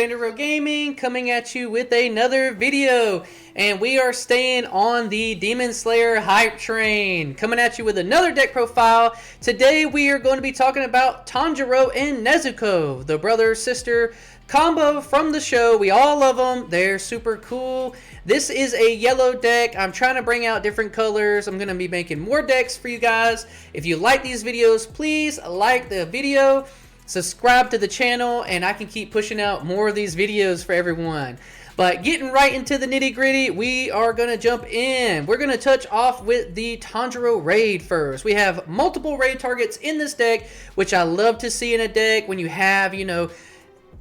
Tanjiro Gaming coming at you with another video, and we are staying on the Demon Slayer hype train, coming at you with another deck profile. Today we are going to be talking about Tanjiro and Nezuko, the brother-sister combo from the show. We all love them. They're super cool. This is a yellow deck. I'm trying to bring out different colors. I'm going to be making more decks for you guys. If you like these videos, please like the video, subscribe to the channel, and I can keep pushing out more of these videos for everyone. But getting right into the nitty gritty, we are going to jump in. We're going to touch off with the Tanjiro raid first. We have multiple raid targets in this deck, which I love to see in a deck. When you have,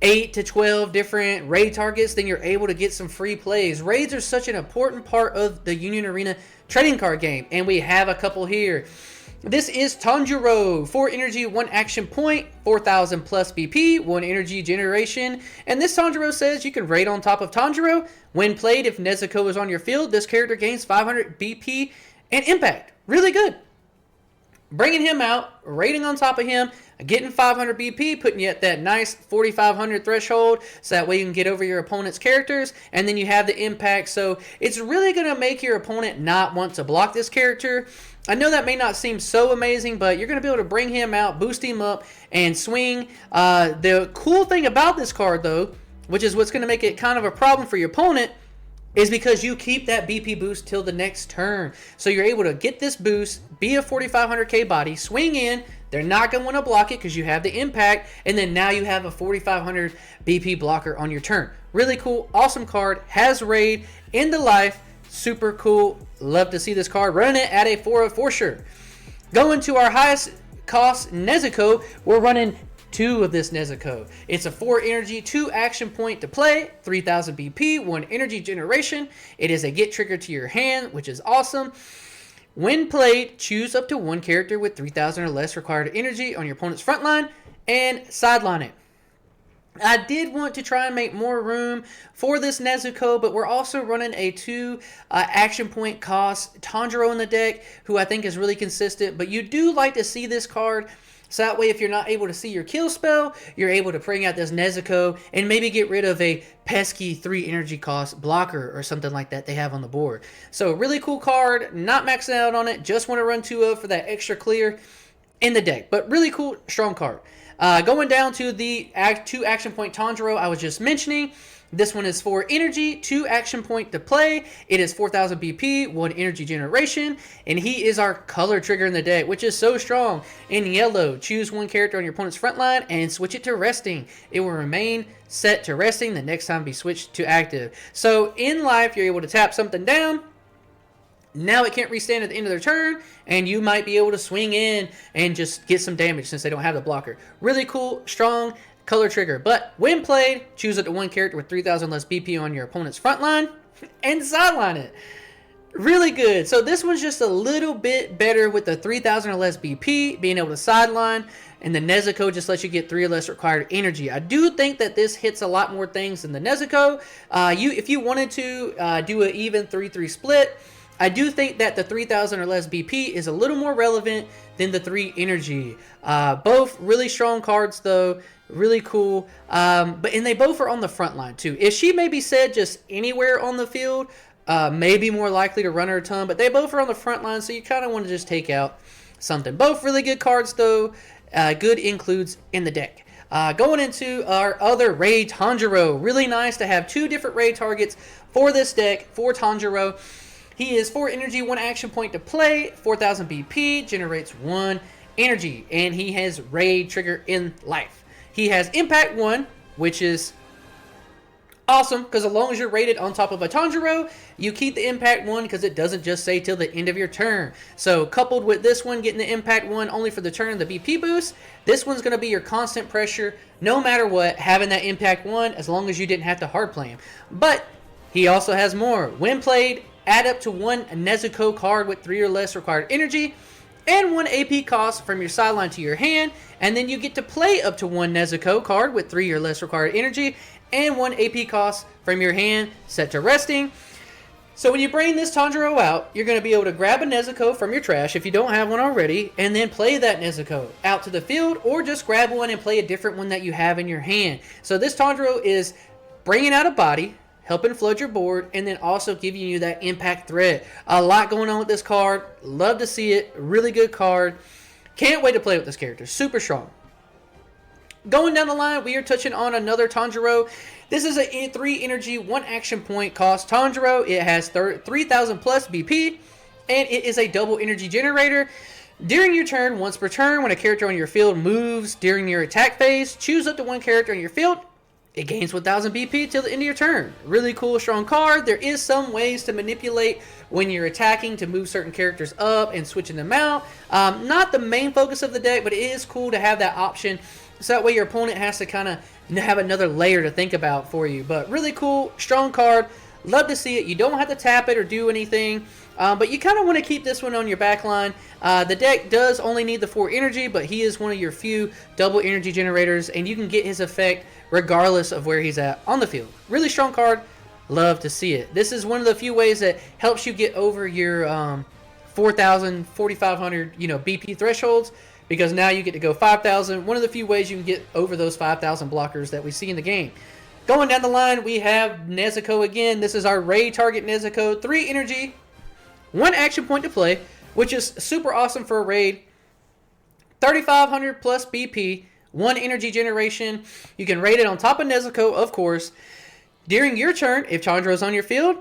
8 to 12 different raid targets, then you're able to get some free plays. Raids are such an important part of the Union Arena trading card game, and we have a couple here. This is Tanjiro, 4 energy, 1 action point, 4,000 plus BP, 1 energy generation. And this Tanjiro says you can raid on top of Tanjiro. When played, if Nezuko is on your field, this character gains 500 BP and impact. Really good. Bringing him out, raiding on top of him, getting 500 BP, putting you at that nice 4,500 threshold, so that way you can get over your opponent's characters, and then you have the impact. So it's really going to make your opponent not want to block this character. I know that may not seem so amazing, but you're going to be able to bring him out, boost him up, and swing. The cool thing about this card, though, which is what's going to make it kind of a problem for your opponent, is because you keep that BP boost till the next turn. So you're able to get this boost, be a 4,500k body, swing in. They're not going to want to block it because you have the impact, and then now you have a 4,500 BP blocker on your turn. Really cool, awesome card, has raid, in the life, super cool. Love to see this card. Running it at a 4 for sure. Going to our highest cost Nezuko, we're running 2 of this Nezuko. It's a 4 energy, 2 action point to play, 3,000 BP, 1 energy generation. It is a get trigger to your hand, which is awesome. When played, choose up to 1 character with 3,000 or less required energy on your opponent's front line and sideline it. I did want to try and make more room for this Nezuko, but we're also running a 2 action point cost Tanjiro in the deck, who I think is really consistent. But you do like to see this card, so that way if you're not able to see your kill spell, you're able to bring out this Nezuko and maybe get rid of a pesky 3 energy cost blocker or something like that they have on the board. So really cool card, not maxing out on it, just want to run 2 of for that extra clear in the deck. But really cool, strong card. Going down to the 2 action point Tanjiro I was just mentioning. This one is 4 energy, 2 action point to play. It is 4,000 BP, 1 energy generation, and he is our color trigger in the deck, which is so strong. In yellow, choose 1 character on your opponent's front line and switch it to resting. It will remain set to resting the next time be switched to active. So in life, you're able to tap something down. Now it can't restand at the end of their turn, and you might be able to swing in and just get some damage since they don't have the blocker. Really cool, strong color trigger. But when played, choose up to 1 character with 3,000 less BP on your opponent's front line and sideline it. Really good. So this one's just a little bit better with the 3,000 or less BP, being able to sideline, and the Nezuko just lets you get 3 or less required energy. I do think that this hits a lot more things than the Nezuko. If you wanted to do an even 3-3 split, I do think that the 3,000 or less BP is a little more relevant than the 3 energy. Both really strong cards though, really cool. And they both are on the front line too. If she maybe said just anywhere on the field, maybe more likely to run her a ton, but they both are on the front line, so you kind of want to just take out something. Both really good cards though, good includes in the deck. Going into our other raid Tanjiro, really nice to have 2 different raid targets for this deck for Tanjiro. He is 4 energy, 1 action point to play, 4,000 BP, generates 1 energy, and he has raid trigger in life. He has impact 1, which is awesome, because as long as you're rated on top of a Tanjiro, you keep the impact 1 because it doesn't just say till the end of your turn. So coupled with this one getting the impact 1 only for the turn, the BP boost, this one's going to be your constant pressure no matter what, having that impact 1 as long as you didn't have to hard play him. But he also has more. When played, add up to 1 Nezuko card with 3 or less required energy and 1 AP cost from your sideline to your hand, and then you get to play up to 1 Nezuko card with 3 or less required energy and 1 AP cost from your hand set to resting. So when you bring this Tanjiro out, you're going to be able to grab a Nezuko from your trash if you don't have one already, and then play that Nezuko out to the field, or just grab one and play a different one that you have in your hand. So this Tanjiro is bringing out a body, helping flood your board, and then also giving you that impact threat. A lot going on with this card. Love to see it. Really good card. Can't wait to play with this character. Super strong. Going down the line, we are touching on another Tanjiro. This is a 3 energy, 1 action point cost Tanjiro. It has 3,000 plus BP, and it is a double energy generator. During your turn, once per turn, when a character on your field moves during your attack phase, choose up to 1 character on your field. It gains 1,000 BP till the end of your turn. Really cool, strong card. There is some ways to manipulate when you're attacking to move certain characters up and switching them out. Not the main focus of the deck, but it is cool to have that option. So that way your opponent has to kind of have another layer to think about for you. But really cool, strong card. Love to see it. You don't have to tap it or do anything. But you kind of want to keep this one on your back line. The deck does only need the 4 energy, but he is one of your few double energy generators, and you can get his effect regardless of where he's at on the field. Really strong card. Love to see it. This is one of the few ways that helps you get over your 4,000, 4,500, BP thresholds, because now you get to go 5,000. One of the few ways you can get over those 5,000 blockers that we see in the game. Going down the line, we have Nezuko again. This is our raid target Nezuko. 3 energy, 1 action point to play, which is super awesome for a raid. 3,500 plus BP, 1 energy generation. You can raid it on top of Nezuko, of course. During your turn, if Tanjiro's on your field,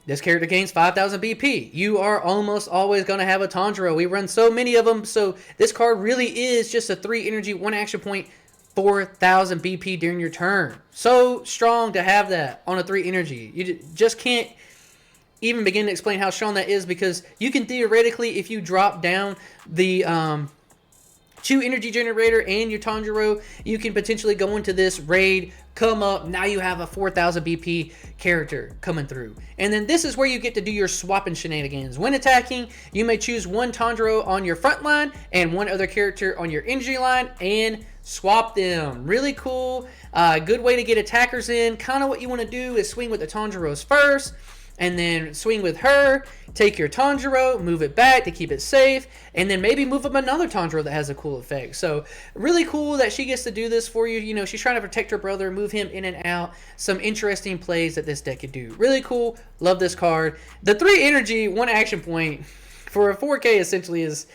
this character gains 5,000 BP. You are almost always going to have a Tanjiro. We run so many of them, so this card really is just a 3 energy, 1 action point, 4,000 BP during your turn. So strong to have that on a 3 energy. You just can't even begin to explain how strong that is, because you can theoretically, if you drop down the 2 energy generator and your Tanjiro, you can potentially go into this raid, come up, now you have a 4,000 BP character coming through. And then this is where you get to do your swapping shenanigans. When attacking, you may choose 1 Tanjiro on your front line and 1 other character on your energy line and swap them. Really cool. Good way to get attackers in. Kind of what you want to do is swing with the Tanjiros first, and then swing with her, take your Tanjiro, move it back to keep it safe, and then maybe move up another Tanjiro that has a cool effect. So really cool that she gets to do this for you. She's trying to protect her brother, move him in and out. Some interesting plays that this deck could do. Really cool. Love this card. The 3 energy, 1 action point for a 4K essentially is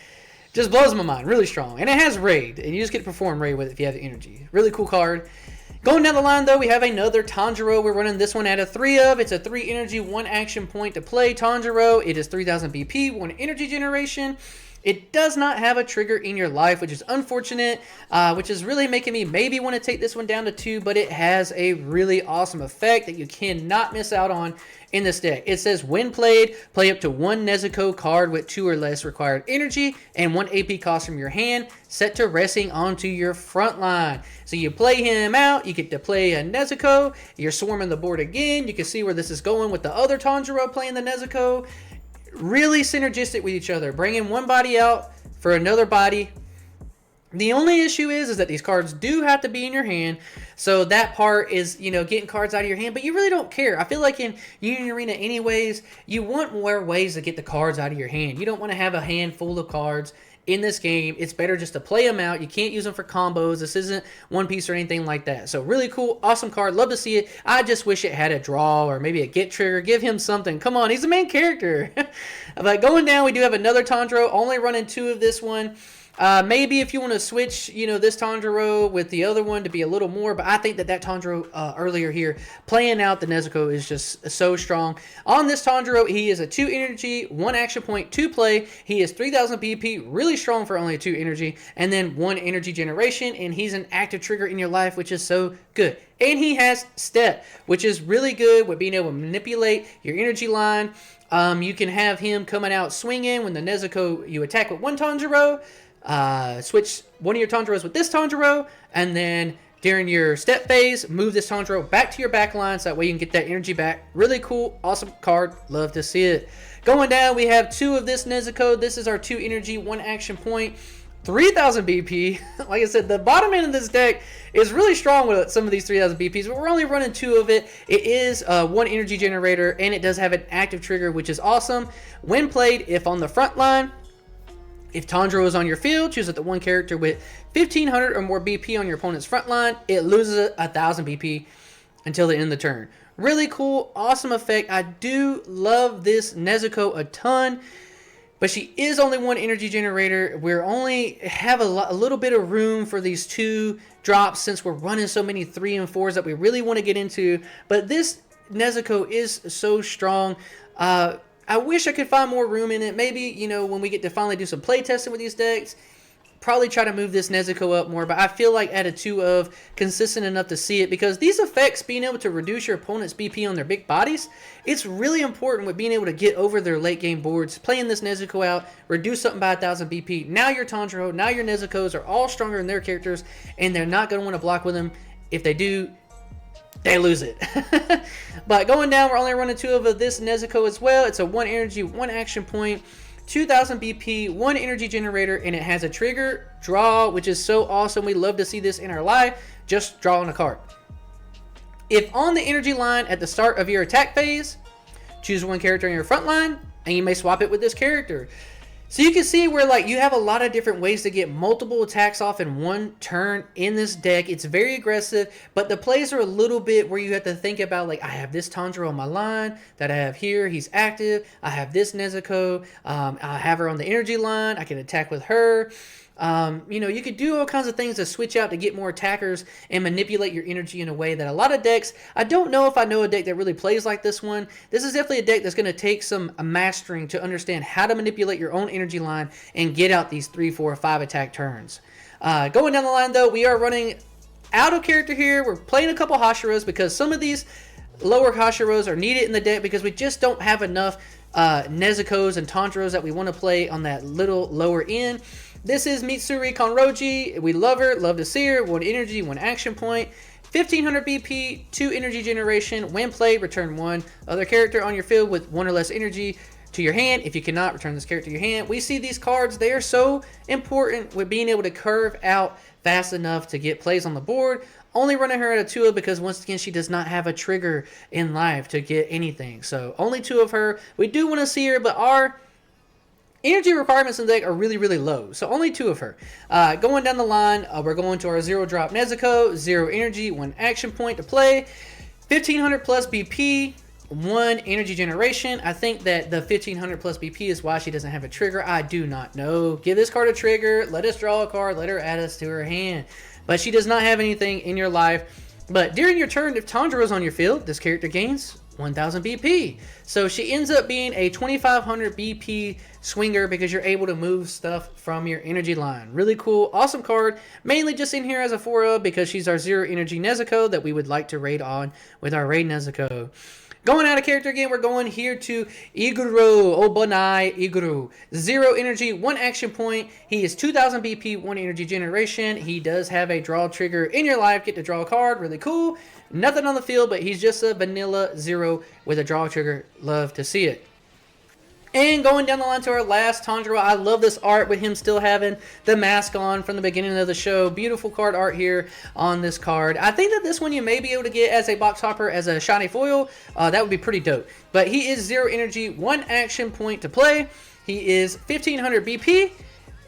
just blows my mind. Really strong. And it has raid, and you just get to perform raid with it if you have the energy. Really cool card. Going down the line, though, we have another Tanjiro. We're running this one out of 3 of. It's a 3 energy, 1 action point to play Tanjiro. It is 3,000 BP, 1 energy generation. It does not have a trigger in your life, which is unfortunate, which is really making me maybe want to take this one down to 2, but it has a really awesome effect that you cannot miss out on in this deck. It says, when played, play up to 1 Nezuko card with 2 or less required energy and 1 AP cost from your hand, set to resting onto your front line. So you play him out, you get to play a Nezuko, you're swarming the board again. You can see where this is going with the other Tanjiro playing the Nezuko. Really synergistic with each other, bringing one body out for another body. The only issue is that these cards do have to be in your hand, so that part is, getting cards out of your hand, but you really don't care. I feel like in Union Arena anyways, you want more ways to get the cards out of your hand. You don't want to have a hand full of cards in this game. It's better just to play them out. You can't use them for combos. This isn't One Piece or anything like that. So really cool, awesome card. Love to see it. I just wish it had a draw or maybe a get trigger. Give him something. Come on, he's the main character. But going down, we do have another Tanjiro. Only running 2 of this one. Maybe if you want to switch, this Tanjiro with the other one to be a little more, but I think that Tanjiro earlier here, playing out the Nezuko, is just so strong. On this Tanjiro, he is a 2 energy, 1 action point, 2 play. He is 3,000 BP, really strong for only a 2 energy, and then 1 energy generation, and he's an active trigger in your life, which is so good. And he has step, which is really good with being able to manipulate your energy line. You can have him coming out swinging when the Nezuko, you attack with 1 Tanjiro, switch one of your Tanjiros with this Tanjiro, and then during your step phase, move this Tanjiro back to your back line, so that way you can get that energy back. Really cool, awesome card. Love to see it. Going down, we have 2 of this Nezuko. This is our 2 energy, 1 action point, 3,000 BP. Like I said, the bottom end of this deck is really strong with some of these 3,000 BPs, but we're only running 2 of it. It is 1 energy generator, and it does have an active trigger, which is awesome. When played, if on the front line, if Tanjiro is on your field, choose the 1 character with 1,500 or more BP on your opponent's front line. It loses 1,000 BP. until the end of the turn. Really cool, awesome effect. I do love this Nezuko a ton, but she is only one energy generator. We're only have a little bit of room for these 2 drops since we're running so many 3 and 4s that we really want to get into. But this Nezuko is so strong. I wish I could find more room in it. Maybe, you know, when we get to finally do some play testing with these decks, probably try to move this Nezuko up more. But I feel like at a 2 of, consistent enough to see it, because these effects, being able to reduce your opponent's BP on their big bodies, it's really important with being able to get over their late game boards. Playing this Nezuko out, reduce something by 1000 BP. Now your Tanjiro, now your Nezukos are all stronger in their characters, and they're not going to want to block with them. If they do, they lose it. But going down, we're only running 2 of this Nezuko as well. It's a 1 energy, 1 action point, 2000 BP, 1 energy generator, and it has a trigger, draw, which is so awesome. We love to see this in our live. Just drawing a card. If on the energy line at the start of your attack phase, choose 1 character in your front line, and you may swap it with this character. So you can see where, like, you have a lot of different ways to get multiple attacks off in 1 turn in this deck. It's very aggressive, but the plays are a little bit where you have to think about, like, I have this Tanjiro on my line that I have here. He's active. I have this Nezuko. I have her on the energy line. I can attack with her. You know, you could do all kinds of things to switch out to get more attackers and manipulate your energy in a way that a lot of decks, I don't know if I know a deck that really plays like this one. This is definitely a deck that's going to take some mastering to understand how to manipulate your own energy line and get out these 3, 4, 5 attack turns. Going down the line though, we are running out of character here. We're playing a couple Hashiras because some of these lower Hashiras are needed in the deck because we just don't have enough Nezukos and Tanjiros that we want to play on that little lower end. This is Mitsuri Konroji. We love her, love to see her. 1 energy, 1 action point, 1500 BP, 2 energy generation. When played, return 1 other character on your field with 1 or less energy to your hand. If you cannot, return this character to your hand. We see these cards, they are so important with being able to curve out fast enough to get plays on the board. Only running her at a 2 because once again, she does not have a trigger in life to get anything. So only 2 of her. We do want to see her, but our energy requirements in the deck are really, really low. So only 2 of her. Going down the line, we're going to our 0-drop Nezuko. 0 energy, 1 action point to play. 1500 plus BP, 1 energy generation. I think that the 1500 plus BP is why she doesn't have a trigger. I do not know. Give this card a trigger. Let us draw a card. Let her add us to her hand. But she does not have anything in your life. But during your turn, if Tanjiro is on your field, this character gains 1000 BP. So she ends up being a 2500 BP swinger because you're able to move stuff from your energy line. Really cool, awesome card. Mainly just in here as a 4-of because she's our 0 energy Nezuko that we would like to raid on with our raid Nezuko. Going out of character again, we're going here to Iguro, Obonai Iguro. 0 energy, 1 action point. He is 2000 BP, 1 energy generation. He does have a draw trigger in your life. Get to draw a card, really cool. Nothing on the field, but he's just a vanilla 0 with a draw trigger. Love to see it. And going down the line to our last Tanjiro, I love this art with him still having the mask on from the beginning of the show. Beautiful card art here on this card. I think that this one you may be able to get as a box hopper as a shiny foil. That would be pretty dope. But he is 0 energy, 1 action point to play. He is 1500 BP,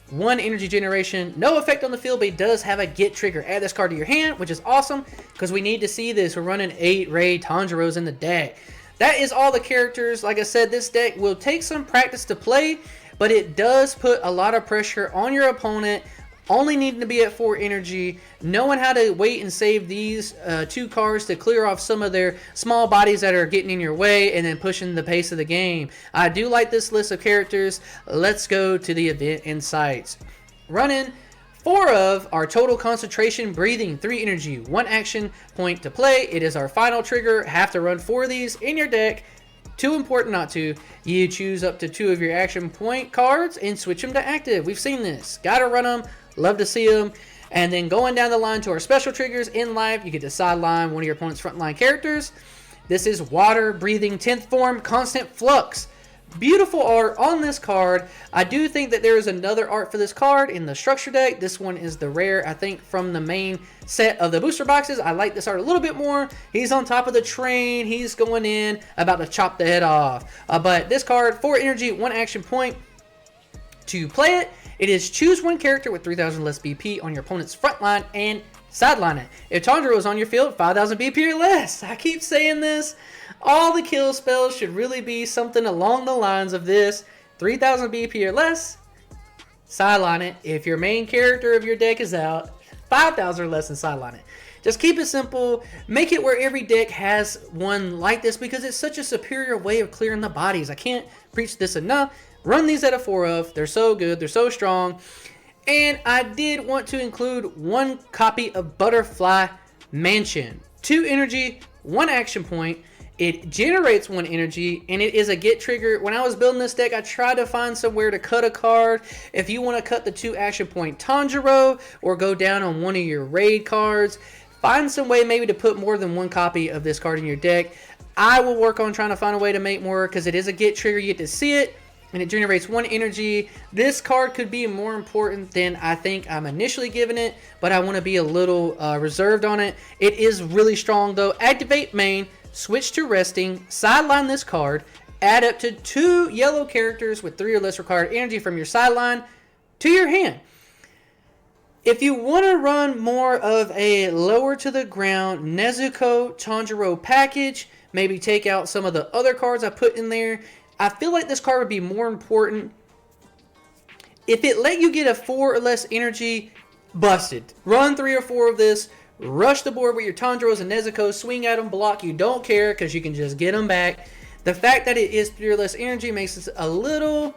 1 energy generation. No effect on the field, but he does have a get trigger. Add this card to your hand, which is awesome because we need to see this. We're running 8 raid Tanjiros in the deck. That is all the characters. Like I said, this deck will take some practice to play, but it does put a lot of pressure on your opponent. Only needing to be at 4 energy, knowing how to wait and save these 2 cards to clear off some of their small bodies that are getting in your way, and then pushing the pace of the game. I do like this list of characters. Let's go to the event insights. Running 4 of our total concentration breathing, 3 energy, 1 action point to play. It is our final trigger. Have to run 4 of these in your deck. Too important not to. You choose up to 2 of your action point cards and switch them to active. We've seen this. Gotta run them. Love to see them. And then going down the line to our special triggers in life, you get to sideline one of your opponent's frontline characters. This is water breathing 10th form constant flux. Beautiful art on this card. I do think that there is another art for this card in the structure deck. This one is the rare, I think, from the main set of the booster boxes. I like this art a little bit more. He's on top of the train. He's going in, about to chop the head off. But this card, 4 energy, 1 action point to play it. It is choose 1 character with 3000 less BP on your opponent's front line and sideline it. If Tanjiro is on your field, 5,000 BP or less. I keep saying this. All the kill spells should really be something along the lines of this. 3,000 BP or less, sideline it. If your main character of your deck is out, 5,000 or less, and sideline it. Just keep it simple. Make it where every deck has one like this because it's such a superior way of clearing the bodies. I can't preach this enough. Run these at a 4 of. They're so good. They're so strong. And I did want to include one copy of Butterfly Mansion. 2 energy, 1 action point. It generates 1 energy, and it is a get trigger. When I was building this deck, I tried to find somewhere to cut a card. If you want to cut the 2 action point Tanjiro or go down on one of your raid cards, find some way maybe to put more than 1 copy of this card in your deck. I will work on trying to find a way to make more because it is a get trigger. You get to see it, and it generates 1 energy. This card could be more important than I think I'm initially giving it, but I want to be a little reserved on it. It is really strong, though. Activate main, switch to resting, sideline this card, add up to 2 yellow characters with 3 or less required energy from your sideline to your hand. If you want to run more of a lower to the ground Nezuko Tanjiro package, maybe take out some of the other cards I put in there, I feel like this card would be more important. If it let you get a 4 or less energy, busted. Run 3 or 4 of this, rush the board with your Tanjiros and Nezuko, swing at them, block, you don't care because you can just get them back. The fact that it is 3 or less energy makes this a little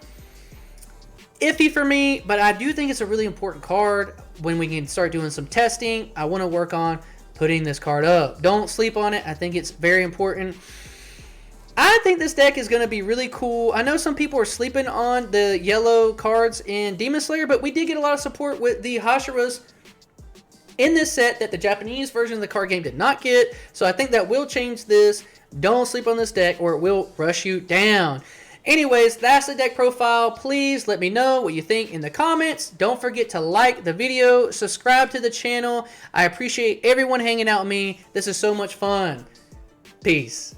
iffy for me, but I do think it's a really important card. When we can start doing some testing, I want to work on putting this card up. Don't sleep on it. I think it's very important. I think this deck is going to be really cool. I know some people are sleeping on the yellow cards in Demon Slayer, but we did get a lot of support with the Hashiras in this set that the Japanese version of the card game did not get. So I think that will change this. Don't sleep on this deck or it will rush you down. Anyways, that's the deck profile. Please let me know what you think in the comments. Don't forget to like the video, subscribe to the channel. I appreciate everyone hanging out with me. This is so much fun. Peace.